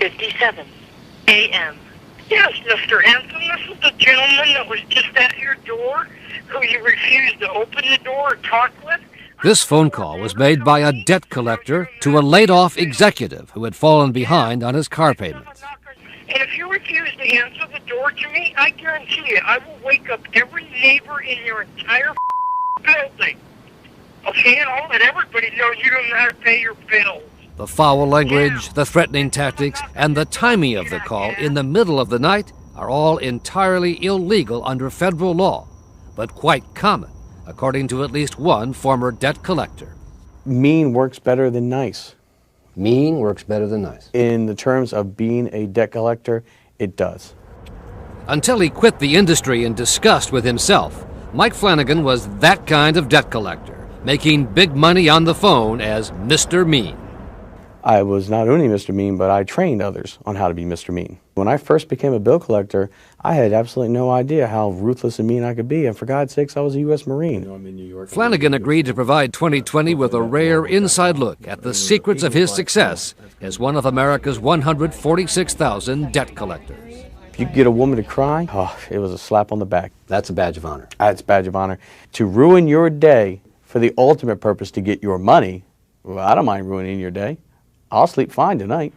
11:57 a.m. Yes, Mr. Anthony, this is the gentleman that was just at your door who you refused to open the door or talk with. This phone call was made by a debt collector to a laid-off executive who had fallen behind on his car payments. And if you refuse to answer the door to me, I guarantee you I will wake up every neighbor in your entire building. Okay, and I'll let everybody know you don't know how to pay your bills. The foul language, the threatening tactics, and the timing of the call in the middle of the night are all entirely illegal under federal law, but quite common, according to at least one former debt collector. Mean works better than nice. Mean works better than nice. In the terms of being a debt collector, it does. Until he quit the industry in disgust with himself, Mike Flanagan was that kind of debt collector, making big money on the phone as Mr. Mean. I was not only Mr. Mean, but I trained others on how to be Mr. Mean. When I first became a bill collector, I had absolutely no idea how ruthless and mean I could be, and for God's sakes, I was a U.S. Marine. Flanagan agreed to provide 2020 with a rare inside look at the secrets of his success as one of America's 146,000 debt collectors. If you could get a woman to cry, it was a slap on the back. That's a badge of honor. It's a badge of honor. To ruin your day for the ultimate purpose to get your money, well, I don't mind ruining your day. I'll sleep fine tonight.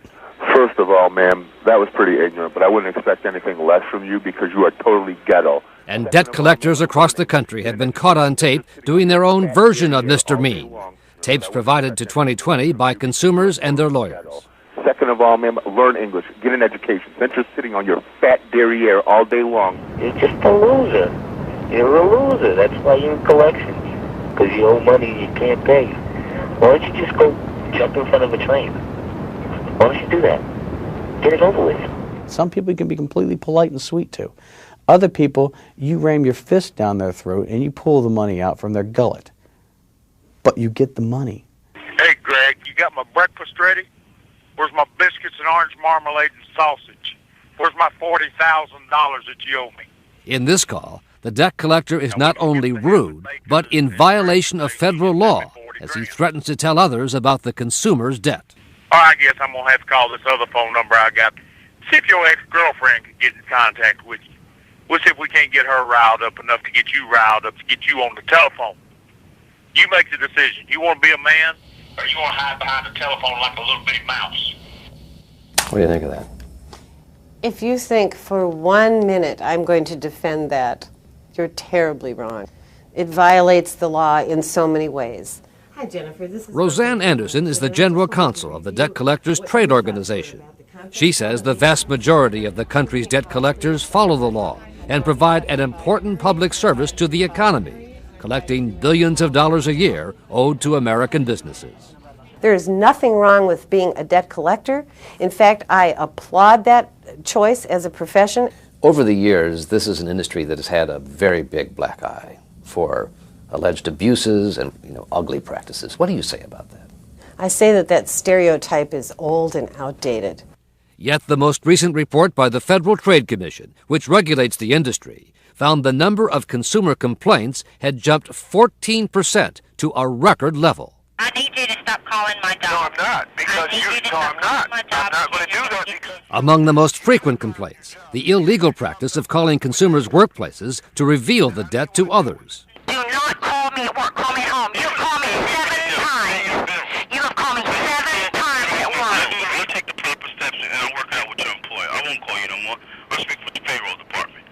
First of all, ma'am, that was pretty ignorant, but I wouldn't expect anything less from you because you are totally ghetto. And debt collectors across the country have been caught on tape doing their own version of Mr. Mean. Tapes provided to 2020 by consumers and their lawyers. Second of all, ma'am, learn English. Get an education. Since you're sitting on your fat derriere all day long. You're just a loser. You're a loser. That's why you're in collections. Because you owe money you can't pay. Why don't you just go jump in front of a train? Why don't you do that? Get it over with. Some people you can be completely polite and sweet to. Other people, you ram your fist down their throat and you pull the money out from their gullet. But you get the money. Hey, Greg, you got my breakfast ready? Where's my biscuits and orange marmalade and sausage? Where's my $40,000 that you owe me? In this call, the debt collector is not only rude, but in violation of federal law, as he threatens to tell others about the consumer's debt. I guess I'm going to have to call this other phone number I got. See if your ex-girlfriend can get in contact with you. We'll see if we can't get her riled up enough to get you riled up to get you on the telephone. You make the decision. You want to be a man, or you want to hide behind the telephone like a little bitty mouse? What do you think of that? If you think for 1 minute I'm going to defend that, you're terribly wrong. It violates the law in so many ways. Hi, Jennifer. This is Roseanne Anderson is the general counsel of the Debt Collectors Trade Organization. She says the vast majority of the country's debt collectors follow the law and provide an important public service to the economy, collecting billions of dollars a year owed to American businesses. There is nothing wrong with being a debt collector. In fact, I applaud that choice as a profession. Over the years, this is an industry that has had a very big black eye for alleged abuses and ugly practices. What do you say about that? I say that that stereotype is old and outdated. Yet the most recent report by the Federal Trade Commission, which regulates the industry, found the number of consumer complaints had jumped 14% to a record level. I need you to stop calling my dog. No, I'm not. Because I'm not going to do that. Because Among the most frequent complaints, the illegal practice of calling consumers' workplaces to reveal the debt to others. Do not call me at work. Call me at home. You call me 7 times. You have called me 7 times at once. We'll take the proper steps and I'll work out with your employer. I won't call you no more. I'll speak with the payroll department.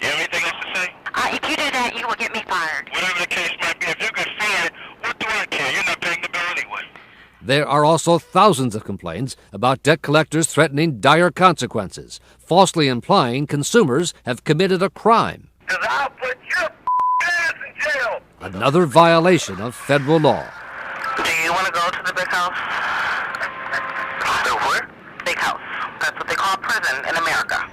You have anything else to say? If you do that, you will get me fired. Whatever the case might be, if you can feel it, what do I care? You're not paying the bill anyway. There are also thousands of complaints about debt collectors threatening dire consequences, falsely implying consumers have committed a crime. Because I'll put your ass in jail. Another violation of federal law. Do you want to go to the big house? The what? Big house. That's what they call prison in America.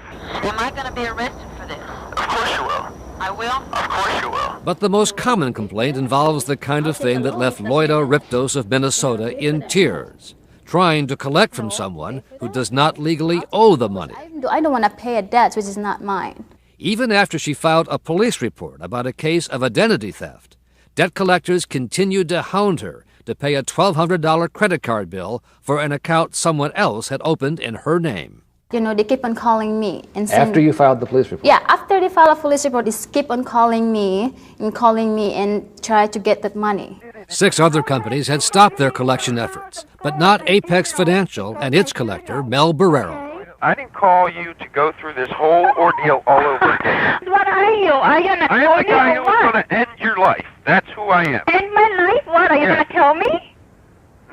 Am I going to be arrested for this? Of course you will. I will? Of course you will. But the most common complaint involves the kind of thing that left Loida Riptos of Minnesota in tears, trying to collect from someone who does not legally owe the money. I don't want to pay a debt which is not mine. Even after she filed a police report about a case of identity theft, debt collectors continued to hound her, to pay a $1,200 credit card bill for an account someone else had opened in her name. You know, they keep on calling me and saying, After you filed the police report? Yeah, after they file a police report, they keep on calling me and try to get that money. 6 other companies had stopped their collection efforts, but not Apex Financial and its collector, Mel Barrero. I didn't call you to go through this whole ordeal all over again. What are you? Are you gonna I am the guy who's going to end your life. That's who I am. End my life? What? Are you gonna kill me?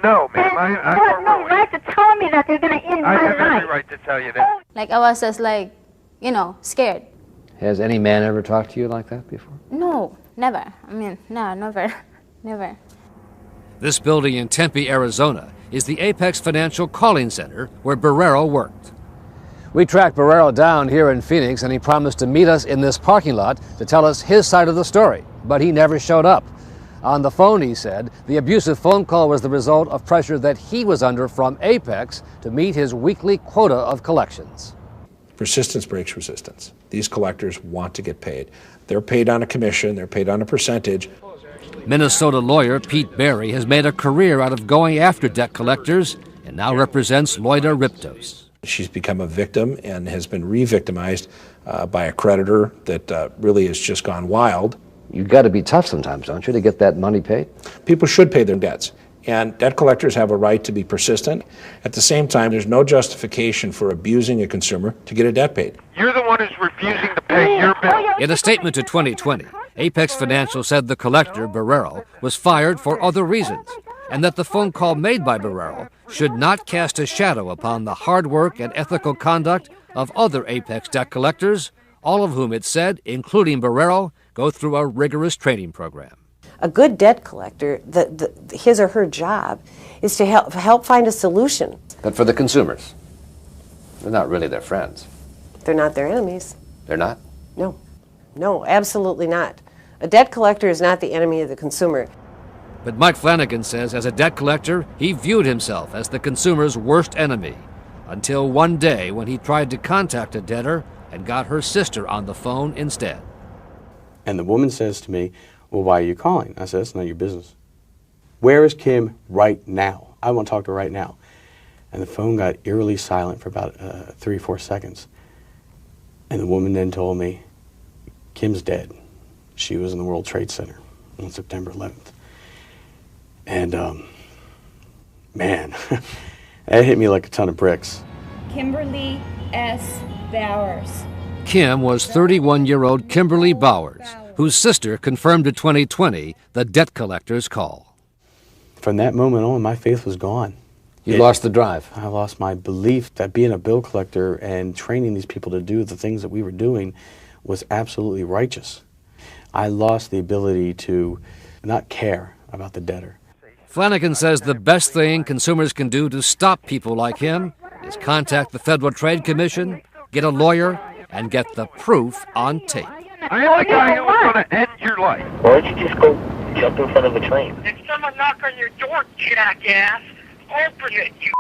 No, ma'am. You have no right to tell me that you're gonna end I my have every life. right to tell you that. Like, I was just like, you know, scared. Has any man ever talked to you like that before? No, never. I mean, no, never. Never. This building in Tempe, Arizona, is the Apex Financial Calling Center where Barrero worked. We tracked Barrero down here in Phoenix, and he promised to meet us in this parking lot to tell us his side of the story, but he never showed up. On the phone, he said, the abusive phone call was the result of pressure that he was under from Apex to meet his weekly quota of collections. Persistence breaks resistance. These collectors want to get paid. They're paid on a commission, they're paid on a percentage. Minnesota lawyer Pete Berry has made a career out of going after debt collectors and now represents Loida Riptos. She's become a victim and has been re-victimized by a creditor that really has just gone wild. You've got to be tough sometimes, don't you, to get that money paid? People should pay their debts, and debt collectors have a right to be persistent. At the same time, there's no justification for abusing a consumer to get a debt paid. You're the one who's refusing to pay your bill. In a statement to 2020, Apex Financial said the collector, Barrero, was fired for other reasons, and that the phone call made by Barrero should not cast a shadow upon the hard work and ethical conduct of other Apex debt collectors, all of whom it said, including Barrero, go through a rigorous training program. A good debt collector, his or her job is to help find a solution. But for the consumers, they're not really their friends. They're not their enemies. They're not? No. No, absolutely not. A debt collector is not the enemy of the consumer. But Mike Flanagan says as a debt collector, he viewed himself as the consumer's worst enemy, until one day when he tried to contact a debtor and got her sister on the phone instead. And the woman says to me, well, why are you calling? I said, it's not your business. Where is Kim right now? I want to talk to her right now. And the phone got eerily silent for about 3 or 4 seconds. And the woman then told me, Kim's dead. She was in the World Trade Center on September 11th. And, man, that hit me like a ton of bricks. Kimberly S. Bowers. Kim was 31-year-old Kimberly Bowers, whose sister confirmed to 2020 the debt collector's call. From that moment on, my faith was gone. You lost the drive. I lost my belief that being a bill collector and training these people to do the things that we were doing was absolutely righteous. I lost the ability to not care about the debtor. Flanagan says the best thing consumers can do to stop people like him is contact the Federal Trade Commission, get a lawyer, and get the proof on tape. I am the guy who's going to end your life. Why don't you just go jump in front of a train? If someone knocks on your door, jackass, open it, you